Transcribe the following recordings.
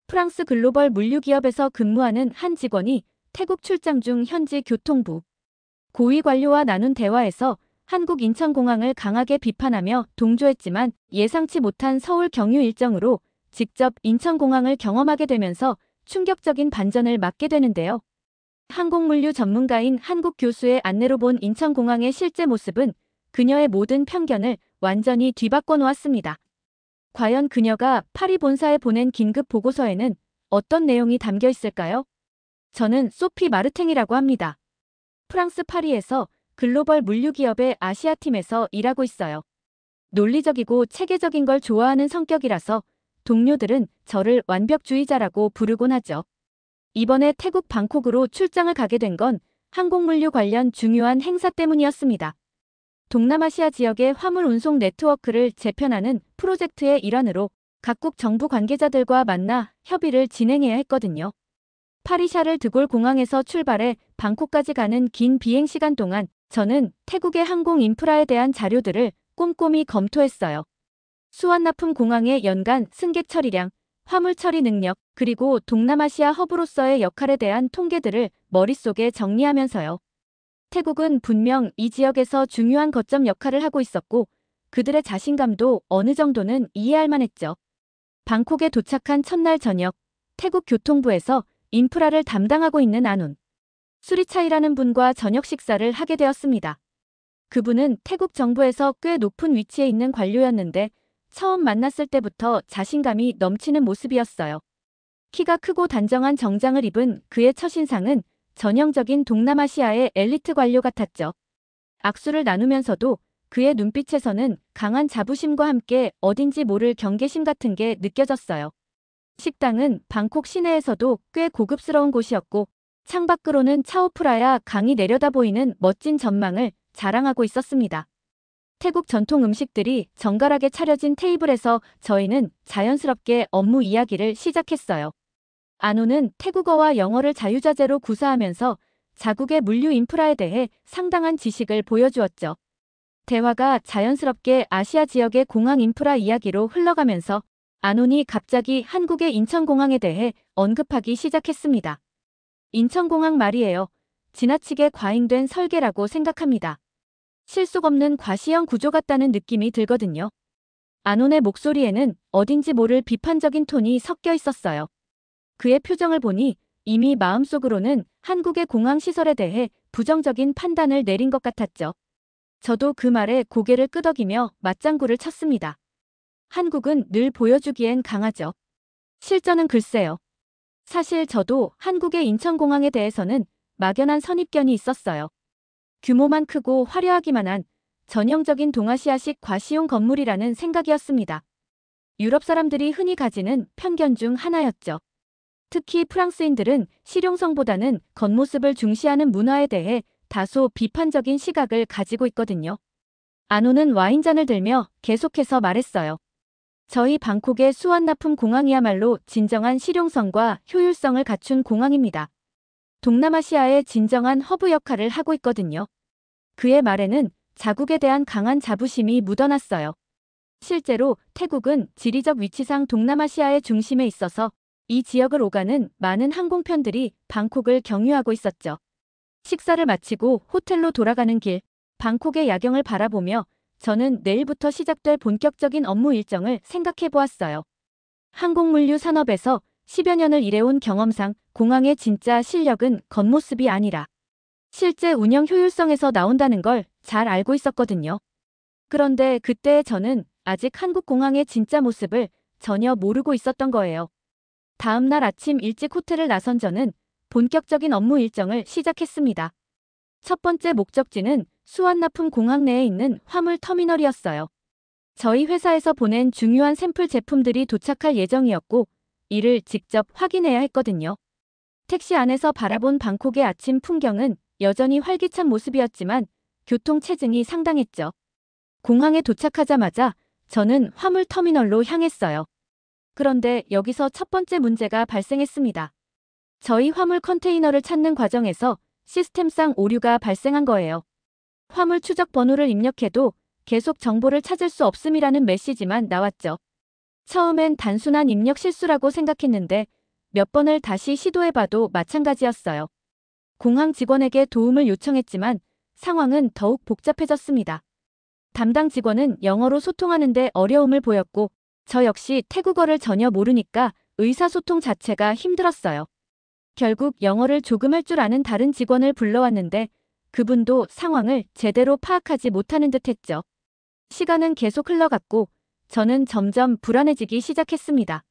프랑스 글로벌 물류기업에서 근무하는 한 직원이 태국 출장 중 현지 교통부 고위 관료와 나눈 대화에서 한국 인천공항을 강하게 비판하며 동조했지만 예상치 못한 서울 경유 일정으로 직접 인천공항을 경험하게 되면서 충격적인 반전을 맞게 되는데요. 항공물류 전문가인 한국 교수의 안내로 본 인천공항의 실제 모습은 그녀의 모든 편견을 완전히 뒤바꿔 놓았습니다. 과연 그녀가 파리 본사에 보낸 긴급 보고서에는 어떤 내용이 담겨 있을까요? 저는 소피 마르탱이라고 합니다. 프랑스 파리에서 글로벌 물류기업의 아시아팀에서 일하고 있어요. 논리적이고 체계적인 걸 좋아하는 성격이라서 동료들은 저를 완벽주의자라고 부르곤 하죠. 이번에 태국 방콕으로 출장을 가게 된 건 항공물류 관련 중요한 행사 때문이었습니다. 동남아시아 지역의 화물 운송 네트워크를 재편하는 프로젝트의 일환으로 각국 정부 관계자들과 만나 협의를 진행해야 했거든요. 파리 샤를 드골 공항에서 출발해 방콕까지 가는 긴 비행 시간 동안 저는 태국의 항공 인프라에 대한 자료들을 꼼꼼히 검토했어요. 수완나품 공항의 연간 승객 처리량, 화물 처리 능력, 그리고 동남아시아 허브로서의 역할에 대한 통계들을 머릿속에 정리하면서요. 태국은 분명 이 지역에서 중요한 거점 역할을 하고 있었고 그들의 자신감도 어느 정도는 이해할 만했죠. 방콕에 도착한 첫날 저녁, 태국 교통부에서 인프라를 담당하고 있는 안훈 수리차이라는 분과 저녁 식사를 하게 되었습니다. 그분은 태국 정부에서 꽤 높은 위치에 있는 관료였는데 처음 만났을 때부터 자신감이 넘치는 모습이었어요. 키가 크고 단정한 정장을 입은 그의 첫인상은 전형적인 동남아시아의 엘리트 관료 같았죠. 악수를 나누면서도 그의 눈빛에서는 강한 자부심과 함께 어딘지 모를 경계심 같은 게 느껴졌어요. 식당은 방콕 시내에서도 꽤 고급스러운 곳이었고 창밖으로는 차오프라야 강이 내려다 보이는 멋진 전망을 자랑하고 있었습니다. 태국 전통 음식들이 정갈하게 차려진 테이블에서 저희는 자연스럽게 업무 이야기를 시작했어요. 안우는 태국어와 영어를 자유자재로 구사하면서 자국의 물류 인프라에 대해 상당한 지식을 보여주었죠. 대화가 자연스럽게 아시아 지역의 공항 인프라 이야기로 흘러가면서 안훈이 갑자기 한국의 인천공항에 대해 언급하기 시작했습니다. 인천공항 말이에요. 지나치게 과잉된 설계라고 생각합니다. 실속 없는 과시형 구조 같다는 느낌이 들거든요. 안훈의 목소리에는 어딘지 모를 비판적인 톤이 섞여 있었어요. 그의 표정을 보니 이미 마음속으로는 한국의 공항 시설에 대해 부정적인 판단을 내린 것 같았죠. 저도 그 말에 고개를 끄덕이며 맞장구를 쳤습니다. 한국은 늘 보여주기엔 강하죠. 실전은 글쎄요. 사실 저도 한국의 인천공항에 대해서는 막연한 선입견이 있었어요. 규모만 크고 화려하기만 한 전형적인 동아시아식 과시용 건물이라는 생각이었습니다. 유럽 사람들이 흔히 가지는 편견 중 하나였죠. 특히 프랑스인들은 실용성보다는 겉모습을 중시하는 문화에 대해 다소 비판적인 시각을 가지고 있거든요. 안호는 와인잔을 들며 계속해서 말했어요. 저희 방콕의 수완나품 공항이야말로 진정한 실용성과 효율성을 갖춘 공항입니다. 동남아시아의 진정한 허브 역할을 하고 있거든요. 그의 말에는 자국에 대한 강한 자부심이 묻어났어요. 실제로 태국은 지리적 위치상 동남아시아의 중심에 있어서 이 지역을 오가는 많은 항공편들이 방콕을 경유하고 있었죠. 식사를 마치고 호텔로 돌아가는 길, 방콕의 야경을 바라보며 저는 내일부터 시작될 본격적인 업무 일정을 생각해 보았어요. 항공물류 산업에서 10여 년을 일해온 경험상 공항의 진짜 실력은 겉모습이 아니라 실제 운영 효율성에서 나온다는 걸 잘 알고 있었거든요. 그런데 그때 저는 아직 한국 공항의 진짜 모습을 전혀 모르고 있었던 거예요. 다음 날 아침 일찍 호텔을 나선 저는 본격적인 업무 일정을 시작했습니다. 첫 번째 목적지는 수완나품 공항 내에 있는 화물 터미널이었어요. 저희 회사에서 보낸 중요한 샘플 제품들이 도착할 예정이었고 이를 직접 확인해야 했거든요. 택시 안에서 바라본 방콕의 아침 풍경은 여전히 활기찬 모습이었지만 교통 체증이 상당했죠. 공항에 도착하자마자 저는 화물 터미널로 향했어요. 그런데 여기서 첫 번째 문제가 발생했습니다. 저희 화물 컨테이너를 찾는 과정에서 시스템상 오류가 발생한 거예요. 화물 추적 번호를 입력해도 계속 정보를 찾을 수 없음이라는 메시지만 나왔죠. 처음엔 단순한 입력 실수라고 생각했는데 몇 번을 다시 시도해봐도 마찬가지였어요. 공항 직원에게 도움을 요청했지만 상황은 더욱 복잡해졌습니다. 담당 직원은 영어로 소통하는데 어려움을 보였고 저 역시 태국어를 전혀 모르니까 의사소통 자체가 힘들었어요. 결국 영어를 조금 할 줄 아는 다른 직원을 불러왔는데 그분도 상황을 제대로 파악하지 못하는 듯했죠. 시간은 계속 흘러갔고 저는 점점 불안해지기 시작했습니다.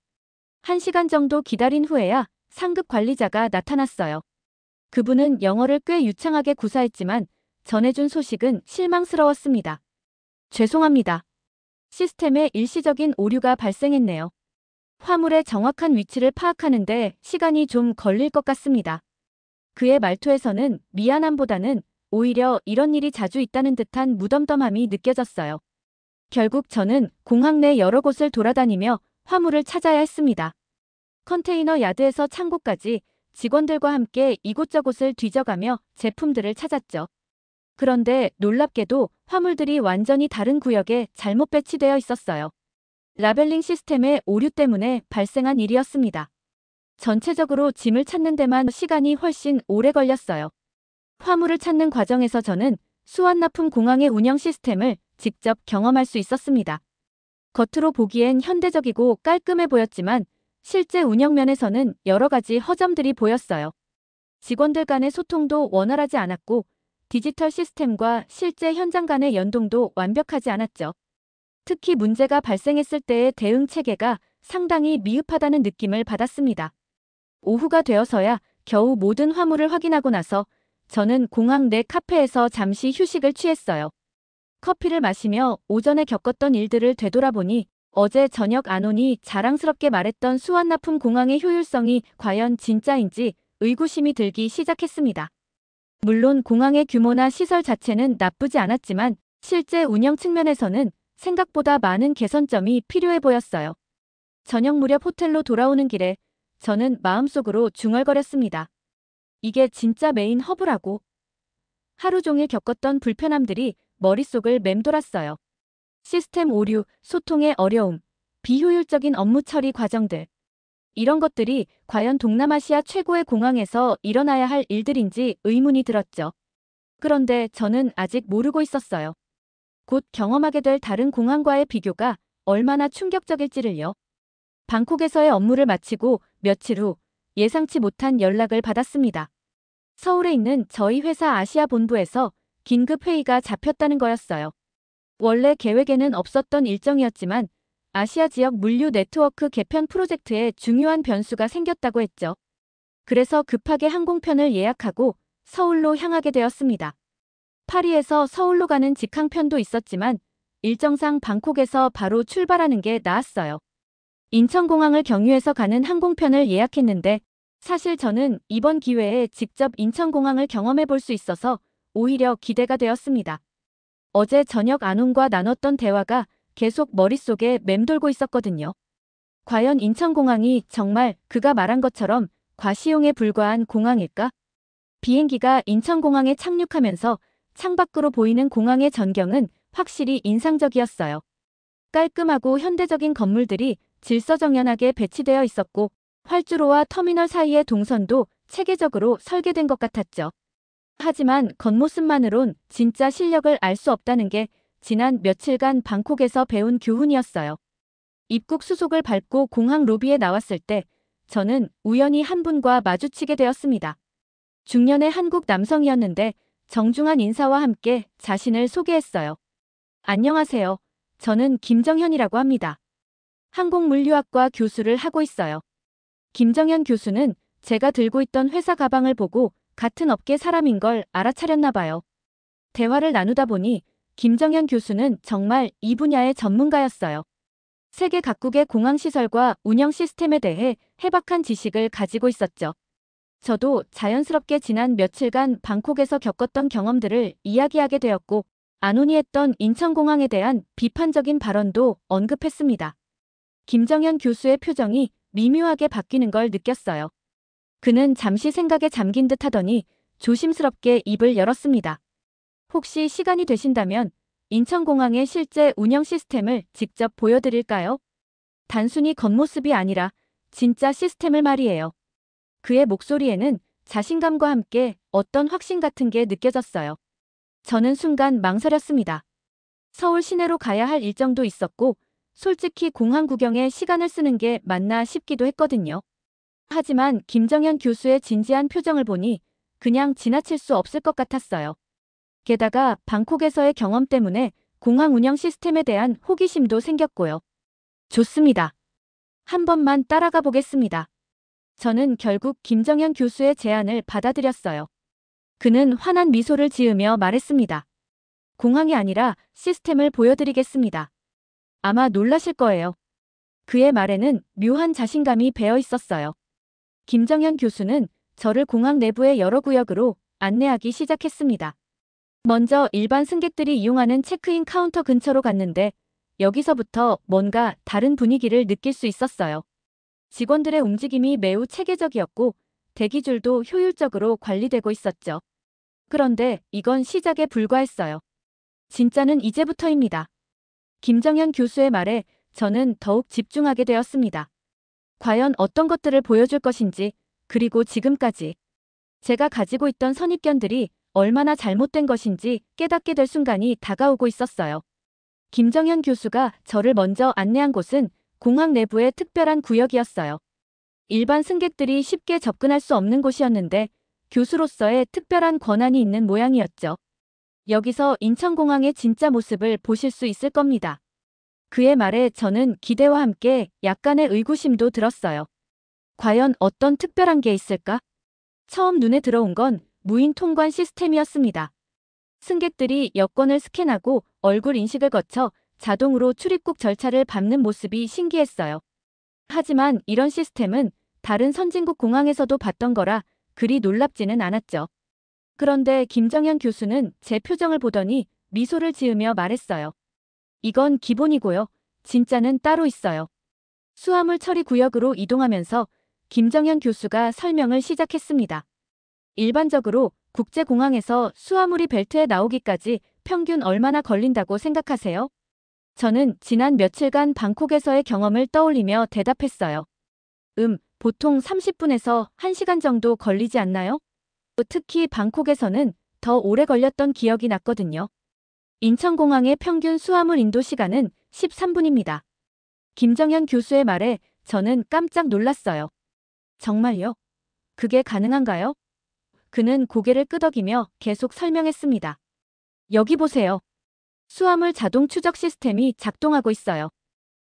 1시간 정도 기다린 후에야 상급 관리자가 나타났어요. 그분은 영어를 꽤 유창하게 구사했지만 전해준 소식은 실망스러웠습니다. 죄송합니다. 시스템에 일시적인 오류가 발생했네요. 화물의 정확한 위치를 파악하는데 시간이 좀 걸릴 것 같습니다. 그의 말투에서는 미안함보다는 오히려 이런 일이 자주 있다는 듯한 무덤덤함이 느껴졌어요. 결국 저는 공항 내 여러 곳을 돌아다니며 화물을 찾아야 했습니다. 컨테이너 야드에서 창고까지 직원들과 함께 이곳저곳을 뒤져가며 제품들을 찾았죠. 그런데 놀랍게도 화물들이 완전히 다른 구역에 잘못 배치되어 있었어요. 라벨링 시스템의 오류 때문에 발생한 일이었습니다. 전체적으로 짐을 찾는 데만 시간이 훨씬 오래 걸렸어요. 화물을 찾는 과정에서 저는 수완납품 공항의 운영 시스템을 직접 경험할 수 있었습니다. 겉으로 보기엔 현대적이고 깔끔해 보였지만 실제 운영 면에서는 여러 가지 허점들이 보였어요. 직원들 간의 소통도 원활하지 않았고 디지털 시스템과 실제 현장 간의 연동도 완벽하지 않았죠. 특히 문제가 발생했을 때의 대응 체계가 상당히 미흡하다는 느낌을 받았습니다. 오후가 되어서야 겨우 모든 화물을 확인하고 나서 저는 공항 내 카페에서 잠시 휴식을 취했어요. 커피를 마시며 오전에 겪었던 일들을 되돌아보니 어제 저녁 안온이 자랑스럽게 말했던 수완납품 공항의 효율성이 과연 진짜인지 의구심이 들기 시작했습니다. 물론 공항의 규모나 시설 자체는 나쁘지 않았지만 실제 운영 측면에서는 생각보다 많은 개선점이 필요해 보였어요. 저녁 무렵 호텔로 돌아오는 길에 저는 마음속으로 중얼거렸습니다. 이게 진짜 메인 허브라고. 하루 종일 겪었던 불편함들이 머릿속을 맴돌았어요. 시스템 오류, 소통의 어려움, 비효율적인 업무 처리 과정들. 이런 것들이 과연 동남아시아 최고의 공항에서 일어나야 할 일들인지 의문이 들었죠. 그런데 저는 아직 모르고 있었어요. 곧 경험하게 될 다른 공항과의 비교가 얼마나 충격적일지를요. 방콕에서의 업무를 마치고 며칠 후 예상치 못한 연락을 받았습니다. 서울에 있는 저희 회사 아시아 본부에서 긴급 회의가 잡혔다는 거였어요. 원래 계획에는 없었던 일정이었지만 아시아 지역 물류 네트워크 개편 프로젝트에 중요한 변수가 생겼다고 했죠. 그래서 급하게 항공편을 예약하고 서울로 향하게 되었습니다. 파리에서 서울로 가는 직항편도 있었지만 일정상 방콕에서 바로 출발하는 게 나았어요. 인천공항을 경유해서 가는 항공편을 예약했는데 사실 저는 이번 기회에 직접 인천공항을 경험해 볼 수 있어서 오히려 기대가 되었습니다. 어제 저녁 안온과 나눴던 대화가 계속 머릿속에 맴돌고 있었거든요. 과연 인천공항이 정말 그가 말한 것처럼 과시용에 불과한 공항일까? 비행기가 인천공항에 착륙하면서 창밖으로 보이는 공항의 전경은 확실히 인상적이었어요. 깔끔하고 현대적인 건물들이 질서정연하게 배치되어 있었고 활주로와 터미널 사이의 동선도 체계적으로 설계된 것 같았죠. 하지만 겉모습만으론 진짜 실력을 알 수 없다는 게 지난 며칠간 방콕에서 배운 교훈이었어요. 입국 수속을 밟고 공항 로비에 나왔을 때 저는 우연히 한 분과 마주치게 되었습니다. 중년의 한국 남성이었는데 정중한 인사와 함께 자신을 소개했어요. 안녕하세요. 저는 김정현이라고 합니다. 항공물류학과 교수를 하고 있어요. 김정현 교수는 제가 들고 있던 회사 가방을 보고 같은 업계 사람인 걸 알아차렸나 봐요. 대화를 나누다 보니 김정현 교수는 정말 이 분야의 전문가였어요. 세계 각국의 공항시설과 운영 시스템에 대해 해박한 지식을 가지고 있었죠. 저도 자연스럽게 지난 며칠간 방콕에서 겪었던 경험들을 이야기하게 되었고 안온이 했던 인천공항에 대한 비판적인 발언도 언급했습니다. 김정현 교수의 표정이 미묘하게 바뀌는 걸 느꼈어요. 그는 잠시 생각에 잠긴 듯 하더니 조심스럽게 입을 열었습니다. 혹시 시간이 되신다면 인천공항의 실제 운영 시스템을 직접 보여드릴까요? 단순히 겉모습이 아니라 진짜 시스템을 말이에요. 그의 목소리에는 자신감과 함께 어떤 확신 같은 게 느껴졌어요. 저는 순간 망설였습니다. 서울 시내로 가야 할 일정도 있었고 솔직히 공항 구경에 시간을 쓰는 게 맞나 싶기도 했거든요. 하지만 김정현 교수의 진지한 표정을 보니 그냥 지나칠 수 없을 것 같았어요. 게다가 방콕에서의 경험 때문에 공항 운영 시스템에 대한 호기심도 생겼고요. 좋습니다. 한 번만 따라가 보겠습니다. 저는 결국 김정현 교수의 제안을 받아들였어요. 그는 환한 미소를 지으며 말했습니다. 공항이 아니라 시스템을 보여드리겠습니다. 아마 놀라실 거예요. 그의 말에는 묘한 자신감이 배어 있었어요. 김정현 교수는 저를 공항 내부의 여러 구역으로 안내하기 시작했습니다. 먼저 일반 승객들이 이용하는 체크인 카운터 근처로 갔는데 여기서부터 뭔가 다른 분위기를 느낄 수 있었어요. 직원들의 움직임이 매우 체계적이었고 대기줄도 효율적으로 관리되고 있었죠. 그런데 이건 시작에 불과했어요. 진짜는 이제부터입니다. 김정현 교수의 말에 저는 더욱 집중하게 되었습니다. 과연 어떤 것들을 보여줄 것인지, 그리고 지금까지 제가 가지고 있던 선입견들이 얼마나 잘못된 것인지 깨닫게 될 순간이 다가오고 있었어요. 김정현 교수가 저를 먼저 안내한 곳은 공항 내부의 특별한 구역이었어요. 일반 승객들이 쉽게 접근할 수 없는 곳이었는데 교수로서의 특별한 권한이 있는 모양이었죠. 여기서 인천공항의 진짜 모습을 보실 수 있을 겁니다. 그의 말에 저는 기대와 함께 약간의 의구심도 들었어요. 과연 어떤 특별한 게 있을까? 처음 눈에 들어온 건 무인 통관 시스템이었습니다. 승객들이 여권을 스캔하고 얼굴 인식을 거쳐 자동으로 출입국 절차를 밟는 모습이 신기했어요. 하지만 이런 시스템은 다른 선진국 공항에서도 봤던 거라 그리 놀랍지는 않았죠. 그런데 김정현 교수는 제 표정을 보더니 미소를 지으며 말했어요. 이건 기본이고요. 진짜는 따로 있어요. 수화물 처리 구역으로 이동하면서 김정현 교수가 설명을 시작했습니다. 일반적으로 국제공항에서 수화물이 벨트에 나오기까지 평균 얼마나 걸린다고 생각하세요? 저는 지난 며칠간 방콕에서의 경험을 떠올리며 대답했어요. 보통 30분에서 1시간 정도 걸리지 않나요? 특히 방콕에서는 더 오래 걸렸던 기억이 났거든요. 인천공항의 평균 수화물 인도 시간은 13분입니다. 김정현 교수의 말에 저는 깜짝 놀랐어요. 정말요? 그게 가능한가요? 그는 고개를 끄덕이며 계속 설명했습니다. 여기 보세요. 수화물 자동 추적 시스템이 작동하고 있어요.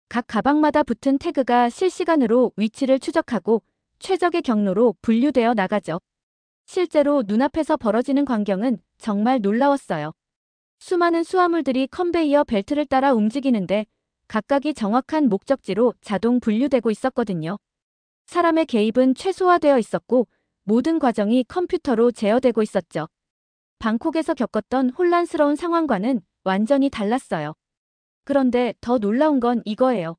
각 가방마다 붙은 태그가 실시간으로 위치를 추적하고 최적의 경로로 분류되어 나가죠. 실제로 눈앞에서 벌어지는 광경은 정말 놀라웠어요. 수많은 수화물들이 컨베이어 벨트를 따라 움직이는데 각각이 정확한 목적지로 자동 분류되고 있었거든요. 사람의 개입은 최소화되어 있었고 모든 과정이 컴퓨터로 제어되고 있었죠. 방콕에서 겪었던 혼란스러운 상황과는 완전히 달랐어요. 그런데 더 놀라운 건 이거예요.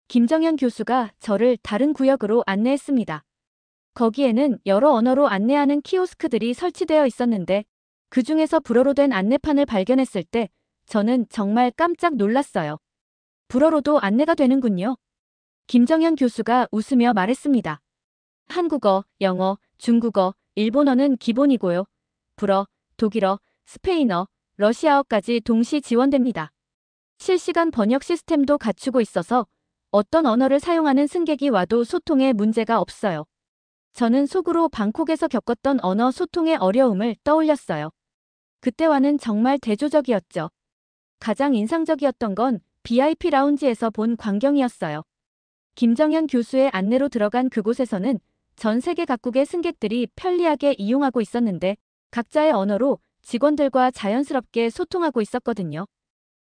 김정현 교수가 저를 다른 구역으로 안내했습니다. 거기에는 여러 언어로 안내하는 키오스크들이 설치되어 있었는데 그 중에서 불어로 된 안내판을 발견했을 때 저는 정말 깜짝 놀랐어요. 불어로도 안내가 되는군요. 김정현 교수가 웃으며 말했습니다. 한국어, 영어, 중국어, 일본어는 기본이고요. 불어, 독일어, 스페인어, 러시아어까지 동시 지원됩니다. 실시간 번역 시스템도 갖추고 있어서 어떤 언어를 사용하는 승객이 와도 소통에 문제가 없어요. 저는 속으로 방콕에서 겪었던 언어 소통의 어려움을 떠올렸어요. 그때와는 정말 대조적이었죠. 가장 인상적이었던 건 VIP 라운지에서 본 광경이었어요. 김정현 교수의 안내로 들어간 그곳에서는 전 세계 각국의 승객들이 편리하게 이용하고 있었는데 각자의 언어로 직원들과 자연스럽게 소통하고 있었거든요.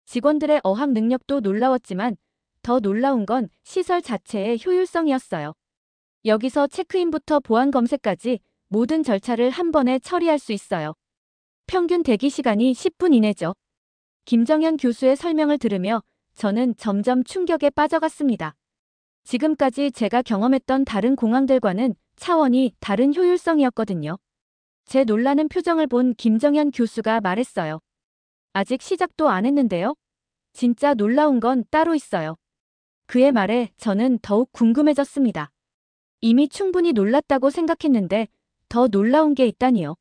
직원들의 어학 능력도 놀라웠지만 더 놀라운 건 시설 자체의 효율성이었어요. 여기서 체크인부터 보안 검색까지 모든 절차를 한 번에 처리할 수 있어요. 평균 대기 시간이 10분 이내죠. 김정현 교수의 설명을 들으며 저는 점점 충격에 빠져갔습니다. 지금까지 제가 경험했던 다른 공항들과는 차원이 다른 효율성이었거든요. 제 놀라는 표정을 본 김정현 교수가 말했어요. 아직 시작도 안 했는데요. 진짜 놀라운 건 따로 있어요. 그의 말에 저는 더욱 궁금해졌습니다. 이미 충분히 놀랐다고 생각했는데 더 놀라운 게 있다니요.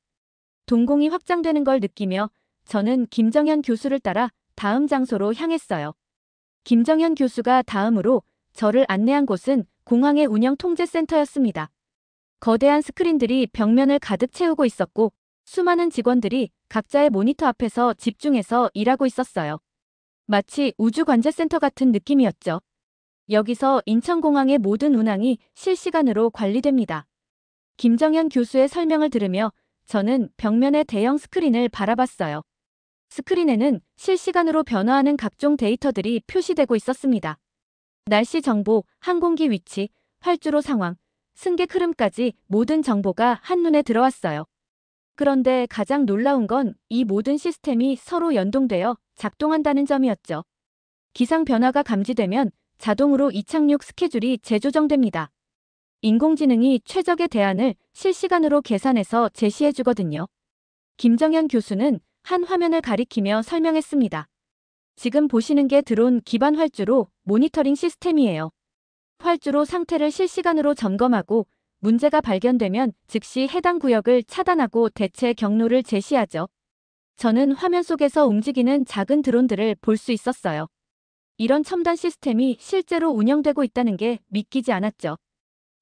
동공이 확장되는 걸 느끼며 저는 김정현 교수를 따라 다음 장소로 향했어요. 김정현 교수가 다음으로 저를 안내한 곳은 공항의 운영 통제센터였습니다. 거대한 스크린들이 벽면을 가득 채우고 있었고 수많은 직원들이 각자의 모니터 앞에서 집중해서 일하고 있었어요. 마치 우주관제센터 같은 느낌이었죠. 여기서 인천공항의 모든 운항이 실시간으로 관리됩니다. 김정현 교수의 설명을 들으며 저는 벽면의 대형 스크린을 바라봤어요. 스크린에는 실시간으로 변화하는 각종 데이터들이 표시되고 있었습니다. 날씨 정보, 항공기 위치, 활주로 상황, 승객 흐름까지 모든 정보가 한눈에 들어왔어요. 그런데 가장 놀라운 건 이 모든 시스템이 서로 연동되어 작동한다는 점이었죠. 기상 변화가 감지되면 자동으로 이착륙 스케줄이 재조정됩니다. 인공지능이 최적의 대안을 실시간으로 계산해서 제시해주거든요. 김정현 교수는 한 화면을 가리키며 설명했습니다. 지금 보시는 게 드론 기반 활주로 모니터링 시스템이에요. 활주로 상태를 실시간으로 점검하고 문제가 발견되면 즉시 해당 구역을 차단하고 대체 경로를 제시하죠. 저는 화면 속에서 움직이는 작은 드론들을 볼 수 있었어요. 이런 첨단 시스템이 실제로 운영되고 있다는 게 믿기지 않았죠.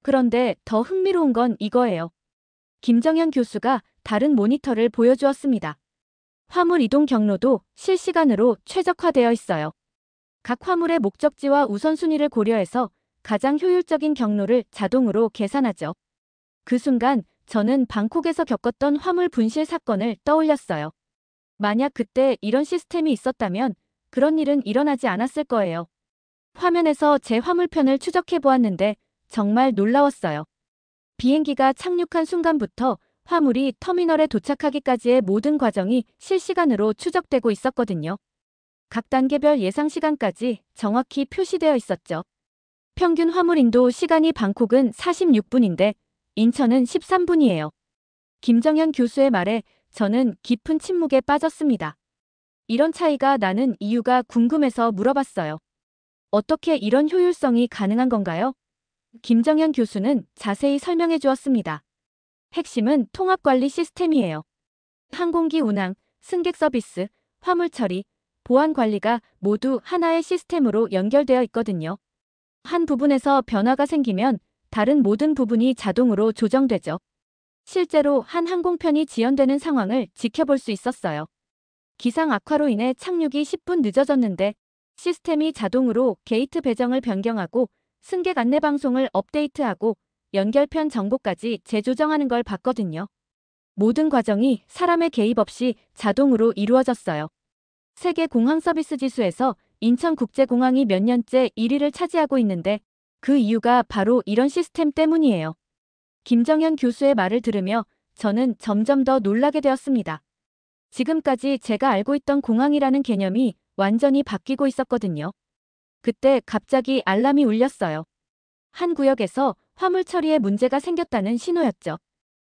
그런데 더 흥미로운 건 이거예요. 김정현 교수가 다른 모니터를 보여주었습니다. 화물 이동 경로도 실시간으로 최적화되어 있어요. 각 화물의 목적지와 우선순위를 고려해서 가장 효율적인 경로를 자동으로 계산하죠. 그 순간 저는 방콕에서 겪었던 화물 분실 사건을 떠올렸어요. 만약 그때 이런 시스템이 있었다면 그런 일은 일어나지 않았을 거예요. 화면에서 제 화물편을 추적해 보았는데 정말 놀라웠어요. 비행기가 착륙한 순간부터 화물이 터미널에 도착하기까지의 모든 과정이 실시간으로 추적되고 있었거든요. 각 단계별 예상 시간까지 정확히 표시되어 있었죠. 평균 화물 인도 시간이 방콕은 46분인데 인천은 13분이에요. 김정현 교수의 말에 저는 깊은 침묵에 빠졌습니다. 이런 차이가 나는 이유가 궁금해서 물어봤어요. 어떻게 이런 효율성이 가능한 건가요? 김정현 교수는 자세히 설명해 주었습니다. 핵심은 통합관리 시스템이에요. 항공기 운항, 승객 서비스, 화물 처리, 보안 관리가 모두 하나의 시스템으로 연결되어 있거든요. 한 부분에서 변화가 생기면 다른 모든 부분이 자동으로 조정되죠. 실제로 한 항공편이 지연되는 상황을 지켜볼 수 있었어요. 기상 악화로 인해 착륙이 10분 늦어졌는데 시스템이 자동으로 게이트 배정을 변경하고 승객 안내 방송을 업데이트하고 연결편 정보까지 재조정하는 걸 봤거든요. 모든 과정이 사람의 개입 없이 자동으로 이루어졌어요. 세계 공항 서비스 지수에서 인천국제공항이 몇 년째 1위를 차지하고 있는데 그 이유가 바로 이런 시스템 때문이에요. 김정현 교수의 말을 들으며 저는 점점 더 놀라게 되었습니다. 지금까지 제가 알고 있던 공항이라는 개념이 완전히 바뀌고 있었거든요. 그때 갑자기 알람이 울렸어요. 한 구역에서 화물 처리에 문제가 생겼다는 신호였죠.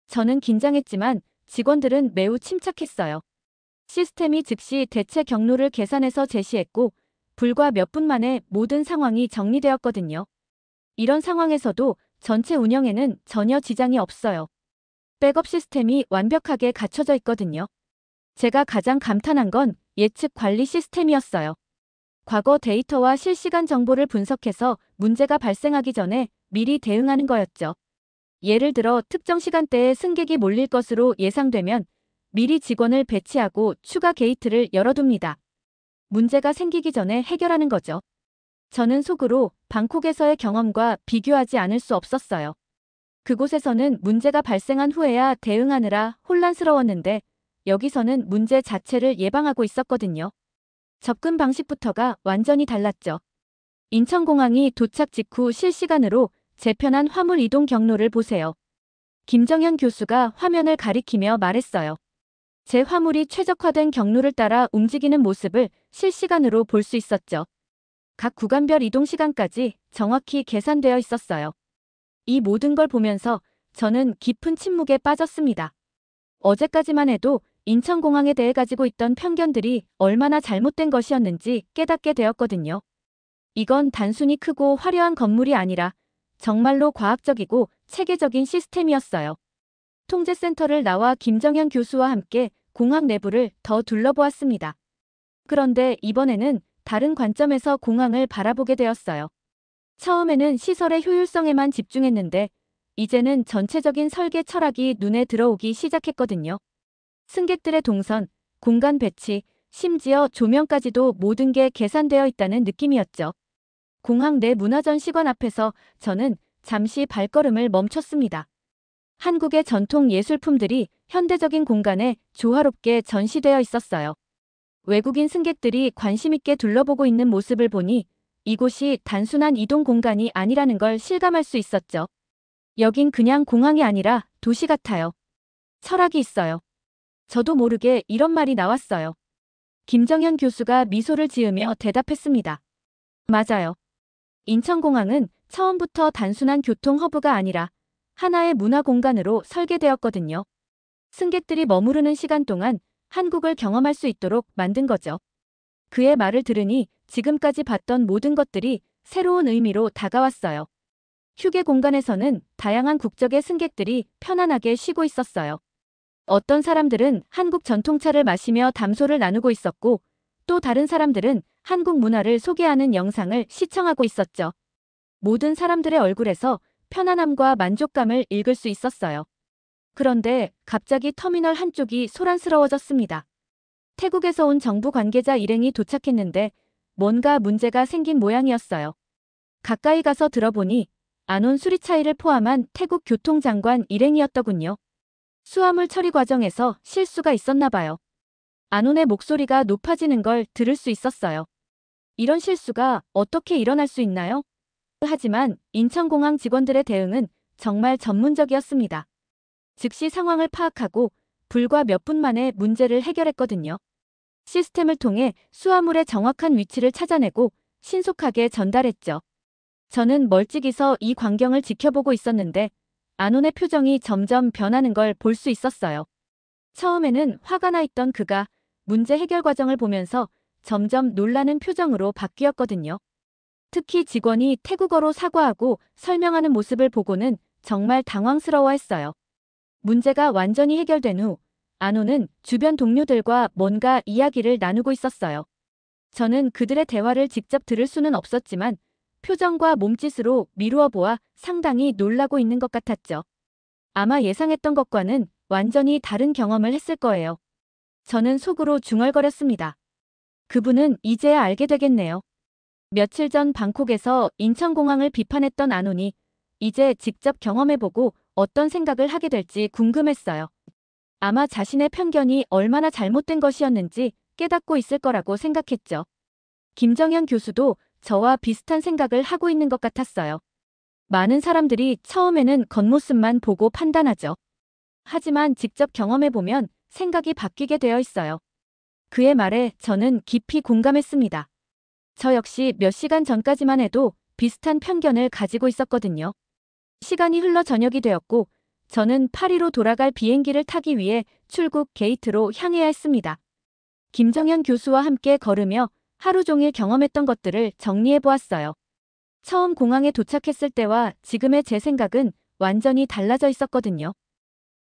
저는 긴장했지만 직원들은 매우 침착했어요. 시스템이 즉시 대체 경로를 계산해서 제시했고 불과 몇 분 만에 모든 상황이 정리되었거든요. 이런 상황에서도 전체 운영에는 전혀 지장이 없어요. 백업 시스템이 완벽하게 갖춰져 있거든요. 제가 가장 감탄한 건 예측 관리 시스템이었어요. 과거 데이터와 실시간 정보를 분석해서 문제가 발생하기 전에 미리 대응하는 거였죠. 예를 들어 특정 시간대에 승객이 몰릴 것으로 예상되면 미리 직원을 배치하고 추가 게이트를 열어둡니다. 문제가 생기기 전에 해결하는 거죠. 저는 속으로 방콕에서의 경험과 비교하지 않을 수 없었어요. 그곳에서는 문제가 발생한 후에야 대응하느라 혼란스러웠는데 여기서는 문제 자체를 예방하고 있었거든요. 접근 방식부터가 완전히 달랐죠. 인천공항이 도착 직후 실시간으로 재편한 화물 이동 경로를 보세요. 김정현 교수가 화면을 가리키며 말했어요. 제 화물이 최적화된 경로를 따라 움직이는 모습을 실시간으로 볼 수 있었죠. 각 구간별 이동 시간까지 정확히 계산되어 있었어요. 이 모든 걸 보면서 저는 깊은 침묵에 빠졌습니다. 어제까지만 해도 인천공항에 대해 가지고 있던 편견들이 얼마나 잘못된 것이었는지 깨닫게 되었거든요. 이건 단순히 크고 화려한 건물이 아니라 정말로 과학적이고 체계적인 시스템이었어요. 통제센터를 나와 김정현 교수와 함께 공항 내부를 더 둘러보았습니다. 그런데 이번에는 다른 관점에서 공항을 바라보게 되었어요. 처음에는 시설의 효율성에만 집중했는데 이제는 전체적인 설계 철학이 눈에 들어오기 시작했거든요. 승객들의 동선, 공간 배치, 심지어 조명까지도 모든 게 계산되어 있다는 느낌이었죠. 공항 내 문화전시관 앞에서 저는 잠시 발걸음을 멈췄습니다. 한국의 전통 예술품들이 현대적인 공간에 조화롭게 전시되어 있었어요. 외국인 승객들이 관심있게 둘러보고 있는 모습을 보니 이곳이 단순한 이동 공간이 아니라는 걸 실감할 수 있었죠. 여긴 그냥 공항이 아니라 도시 같아요. 철학이 있어요. 저도 모르게 이런 말이 나왔어요. 김정현 교수가 미소를 지으며 대답했습니다. 맞아요. 인천공항은 처음부터 단순한 교통 허브가 아니라 하나의 문화 공간으로 설계되었거든요. 승객들이 머무르는 시간 동안 한국을 경험할 수 있도록 만든 거죠. 그의 말을 들으니 지금까지 봤던 모든 것들이 새로운 의미로 다가왔어요. 휴게 공간에서는 다양한 국적의 승객들이 편안하게 쉬고 있었어요. 어떤 사람들은 한국 전통차를 마시며 담소를 나누고 있었고, 또 다른 사람들은 한국 문화를 소개하는 영상을 시청하고 있었죠. 모든 사람들의 얼굴에서 편안함과 만족감을 읽을 수 있었어요. 그런데 갑자기 터미널 한쪽이 소란스러워졌습니다. 태국에서 온 정부 관계자 일행이 도착했는데 뭔가 문제가 생긴 모양이었어요. 가까이 가서 들어보니 안온 수리차이를 포함한 태국 교통장관 일행이었더군요. 수화물 처리 과정에서 실수가 있었나 봐요. 안온의 목소리가 높아지는 걸 들을 수 있었어요. 이런 실수가 어떻게 일어날 수 있나요? 하지만 인천공항 직원들의 대응은 정말 전문적이었습니다. 즉시 상황을 파악하고 불과 몇 분 만에 문제를 해결했거든요. 시스템을 통해 수화물의 정확한 위치를 찾아내고 신속하게 전달했죠. 저는 멀찍이서 이 광경을 지켜보고 있었는데 안온의 표정이 점점 변하는 걸 볼 수 있었어요. 처음에는 화가 나 있던 그가 문제 해결 과정을 보면서 점점 놀라는 표정으로 바뀌었거든요. 특히 직원이 태국어로 사과하고 설명하는 모습을 보고는 정말 당황스러워했어요. 문제가 완전히 해결된 후 안온은 주변 동료들과 뭔가 이야기를 나누고 있었어요. 저는 그들의 대화를 직접 들을 수는 없었지만 표정과 몸짓으로 미루어 보아 상당히 놀라고 있는 것 같았죠. 아마 예상했던 것과는 완전히 다른 경험을 했을 거예요. 저는 속으로 중얼거렸습니다. 그분은 이제야 알게 되겠네요. 며칠 전 방콕에서 인천공항을 비판했던 안온이 이제 직접 경험해보고 어떤 생각을 하게 될지 궁금했어요. 아마 자신의 편견이 얼마나 잘못된 것이었는지 깨닫고 있을 거라고 생각했죠. 김정현 교수도 저와 비슷한 생각을 하고 있는 것 같았어요. 많은 사람들이 처음에는 겉모습만 보고 판단하죠. 하지만 직접 경험해보면 생각이 바뀌게 되어 있어요. 그의 말에 저는 깊이 공감했습니다. 저 역시 몇 시간 전까지만 해도 비슷한 편견을 가지고 있었거든요. 시간이 흘러 저녁이 되었고 저는 파리로 돌아갈 비행기를 타기 위해 출국 게이트로 향해야 했습니다. 김정현 교수와 함께 걸으며 하루 종일 경험했던 것들을 정리해 보았어요. 처음 공항에 도착했을 때와 지금의 제 생각은 완전히 달라져 있었거든요.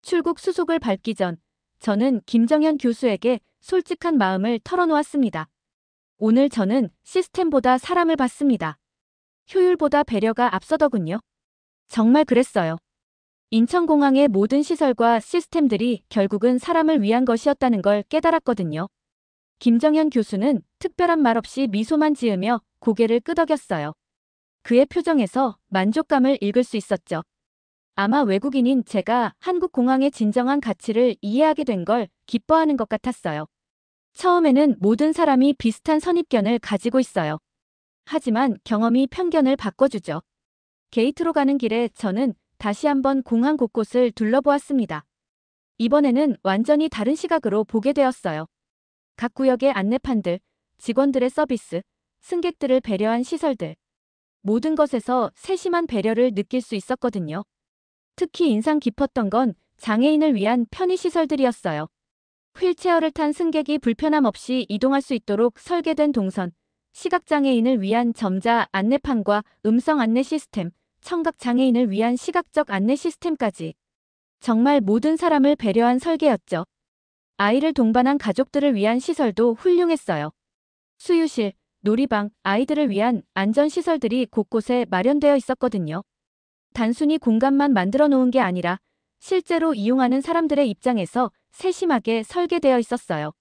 출국 수속을 밟기 전 저는 김정현 교수에게 솔직한 마음을 털어놓았습니다. 오늘 저는 시스템보다 사람을 봤습니다. 효율보다 배려가 앞서더군요. 정말 그랬어요. 인천공항의 모든 시설과 시스템들이 결국은 사람을 위한 것이었다는 걸 깨달았거든요. 김정현 교수는 특별한 말 없이 미소만 지으며 고개를 끄덕였어요. 그의 표정에서 만족감을 읽을 수 있었죠. 아마 외국인인 제가 한국 공항의 진정한 가치를 이해하게 된 걸 기뻐하는 것 같았어요. 처음에는 모든 사람이 비슷한 선입견을 가지고 있어요. 하지만 경험이 편견을 바꿔주죠. 게이트로 가는 길에 저는 다시 한번 공항 곳곳을 둘러보았습니다. 이번에는 완전히 다른 시각으로 보게 되었어요. 각 구역의 안내판들, 직원들의 서비스, 승객들을 배려한 시설들. 모든 것에서 세심한 배려를 느낄 수 있었거든요. 특히 인상 깊었던 건 장애인을 위한 편의시설들이었어요. 휠체어를 탄 승객이 불편함 없이 이동할 수 있도록 설계된 동선, 시각장애인을 위한 점자 안내판과 음성 안내 시스템, 청각장애인을 위한 시각적 안내 시스템까지. 정말 모든 사람을 배려한 설계였죠. 아이를 동반한 가족들을 위한 시설도 훌륭했어요. 수유실, 놀이방, 아이들을 위한 안전시설들이 곳곳에 마련되어 있었거든요. 단순히 공간만 만들어 놓은 게 아니라 실제로 이용하는 사람들의 입장에서 세심하게 설계되어 있었어요.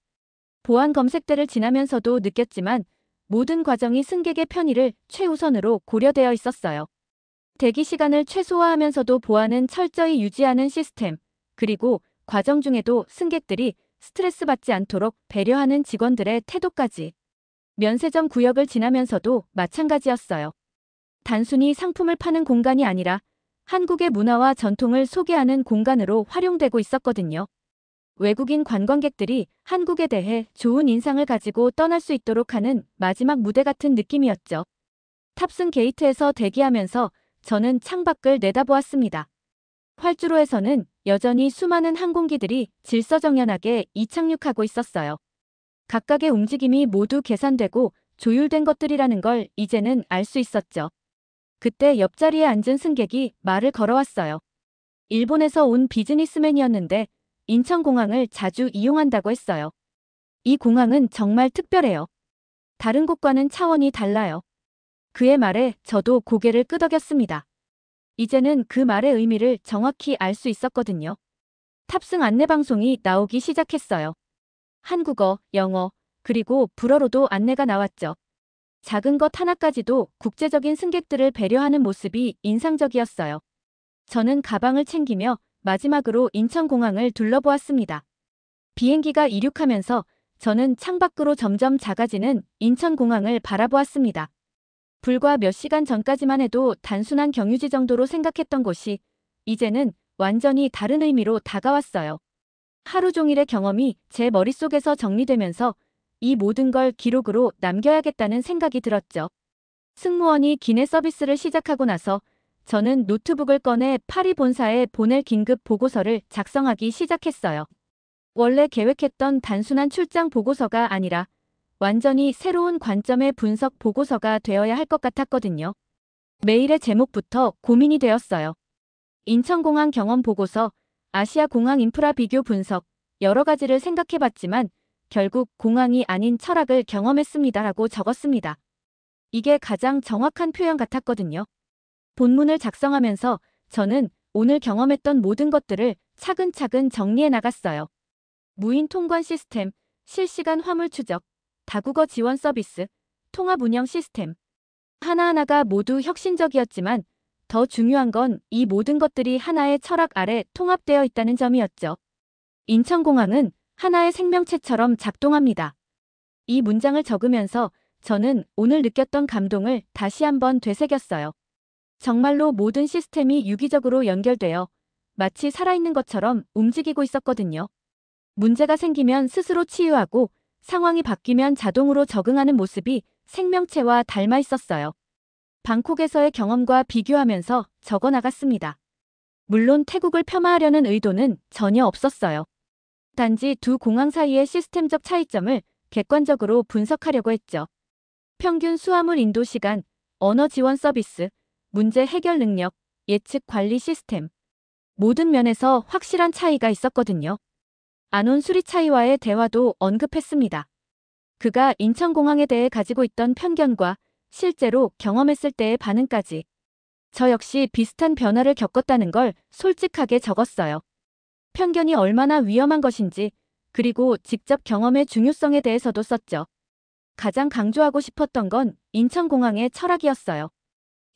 보안 검색대를 지나면서도 느꼈지만 모든 과정이 승객의 편의를 최우선으로 고려되어 있었어요. 대기 시간을 최소화하면서도 보안은 철저히 유지하는 시스템, 그리고 과정 중에도 승객들이 스트레스 받지 않도록 배려하는 직원들의 태도까지. 면세점 구역을 지나면서도 마찬가지였어요. 단순히 상품을 파는 공간이 아니라 한국의 문화와 전통을 소개하는 공간으로 활용되고 있었거든요. 외국인 관광객들이 한국에 대해 좋은 인상을 가지고 떠날 수 있도록 하는 마지막 무대 같은 느낌이었죠. 탑승 게이트에서 대기하면서 저는 창밖을 내다보았습니다. 활주로에서는 여전히 수많은 항공기들이 질서정연하게 이착륙하고 있었어요. 각각의 움직임이 모두 계산되고 조율된 것들이라는 걸 이제는 알 수 있었죠. 그때 옆자리에 앉은 승객이 말을 걸어왔어요. 일본에서 온 비즈니스맨이었는데 인천공항을 자주 이용한다고 했어요. 이 공항은 정말 특별해요. 다른 곳과는 차원이 달라요. 그의 말에 저도 고개를 끄덕였습니다. 이제는 그 말의 의미를 정확히 알 수 있었거든요. 탑승 안내방송이 나오기 시작했어요. 한국어, 영어, 그리고 불어로도 안내가 나왔죠. 작은 것 하나까지도 국제적인 승객들을 배려하는 모습이 인상적이었어요. 저는 가방을 챙기며 마지막으로 인천공항을 둘러보았습니다. 비행기가 이륙하면서 저는 창밖으로 점점 작아지는 인천공항을 바라보았습니다. 불과 몇 시간 전까지만 해도 단순한 경유지 정도로 생각했던 곳이 이제는 완전히 다른 의미로 다가왔어요. 하루 종일의 경험이 제 머릿속에서 정리되면서 이 모든 걸 기록으로 남겨야겠다는 생각이 들었죠. 승무원이 기내 서비스를 시작하고 나서 저는 노트북을 꺼내 파리 본사에 보낼 긴급 보고서를 작성하기 시작했어요. 원래 계획했던 단순한 출장 보고서가 아니라 완전히 새로운 관점의 분석 보고서가 되어야 할 것 같았거든요. 메일의 제목부터 고민이 되었어요. 인천공항 경험 보고서, 아시아 공항 인프라 비교 분석, 여러 가지를 생각해봤지만 결국 공항이 아닌 철학을 경험했습니다라고 적었습니다. 이게 가장 정확한 표현 같았거든요. 본문을 작성하면서 저는 오늘 경험했던 모든 것들을 차근차근 정리해 나갔어요. 무인 통관 시스템, 실시간 화물 추적, 다국어 지원 서비스, 통합 운영 시스템. 하나하나가 모두 혁신적이었지만 더 중요한 건 이 모든 것들이 하나의 철학 아래 통합되어 있다는 점이었죠. 인천공항은 하나의 생명체처럼 작동합니다. 이 문장을 적으면서 저는 오늘 느꼈던 감동을 다시 한번 되새겼어요. 정말로 모든 시스템이 유기적으로 연결되어 마치 살아있는 것처럼 움직이고 있었거든요. 문제가 생기면 스스로 치유하고 상황이 바뀌면 자동으로 적응하는 모습이 생명체와 닮아 있었어요. 방콕에서의 경험과 비교하면서 적어 나갔습니다. 물론 태국을 폄하하려는 의도는 전혀 없었어요. 단지 두 공항 사이의 시스템적 차이점을 객관적으로 분석하려고 했죠. 평균 수화물 인도 시간, 언어 지원 서비스, 문제 해결 능력, 예측 관리 시스템. 모든 면에서 확실한 차이가 있었거든요. 안온 수리차이와의 대화도 언급했습니다. 그가 인천공항에 대해 가지고 있던 편견과 실제로 경험했을 때의 반응까지. 저 역시 비슷한 변화를 겪었다는 걸 솔직하게 적었어요. 편견이 얼마나 위험한 것인지, 그리고 직접 경험의 중요성에 대해서도 썼죠. 가장 강조하고 싶었던 건 인천공항의 철학이었어요.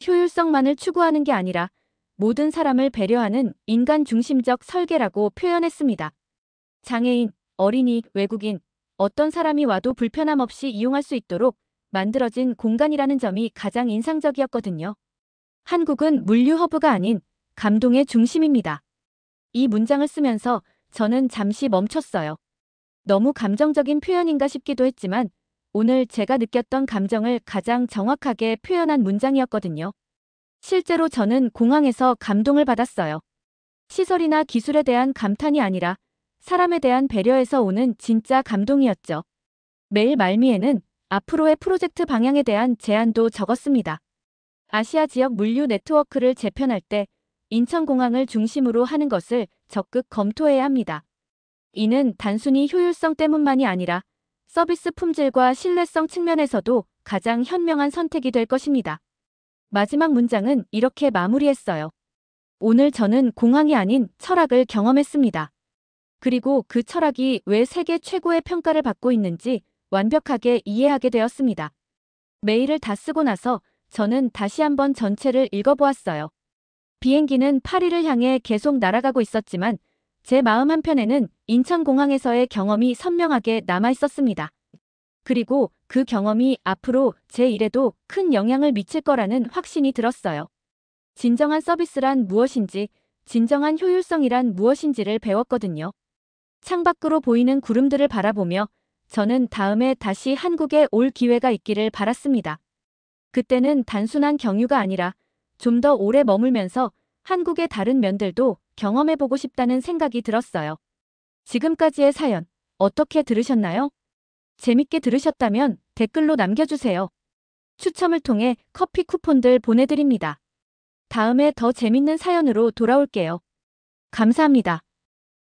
효율성만을 추구하는 게 아니라 모든 사람을 배려하는 인간 중심적 설계라고 표현했습니다. 장애인, 어린이, 외국인, 어떤 사람이 와도 불편함 없이 이용할 수 있도록 만들어진 공간이라는 점이 가장 인상적이었거든요. 한국은 물류 허브가 아닌 감동의 중심입니다. 이 문장을 쓰면서 저는 잠시 멈췄어요. 너무 감정적인 표현인가 싶기도 했지만 오늘 제가 느꼈던 감정을 가장 정확하게 표현한 문장이었거든요. 실제로 저는 공항에서 감동을 받았어요. 시설이나 기술에 대한 감탄이 아니라 사람에 대한 배려에서 오는 진짜 감동이었죠. 메일 말미에는 앞으로의 프로젝트 방향에 대한 제안도 적었습니다. 아시아 지역 물류 네트워크를 재편할 때 인천공항을 중심으로 하는 것을 적극 검토해야 합니다. 이는 단순히 효율성 때문만이 아니라 서비스 품질과 신뢰성 측면에서도 가장 현명한 선택이 될 것입니다. 마지막 문장은 이렇게 마무리했어요. 오늘 저는 공항이 아닌 철학을 경험했습니다. 그리고 그 철학이 왜 세계 최고의 평가를 받고 있는지 완벽하게 이해하게 되었습니다. 메일을 다 쓰고 나서 저는 다시 한번 전체를 읽어보았어요. 비행기는 파리를 향해 계속 날아가고 있었지만 제 마음 한편에는 인천공항에서의 경험이 선명하게 남아 있었습니다. 그리고 그 경험이 앞으로 제 일에도 큰 영향을 미칠 거라는 확신이 들었어요. 진정한 서비스란 무엇인지, 진정한 효율성이란 무엇인지를 배웠거든요. 창밖으로 보이는 구름들을 바라보며 저는 다음에 다시 한국에 올 기회가 있기를 바랐습니다. 그때는 단순한 경유가 아니라 좀 더 오래 머물면서 한국의 다른 면들도 경험해보고 싶다는 생각이 들었어요. 지금까지의 사연 어떻게 들으셨나요? 재밌게 들으셨다면 댓글로 남겨주세요. 추첨을 통해 커피 쿠폰들 보내드립니다. 다음에 더 재밌는 사연으로 돌아올게요. 감사합니다.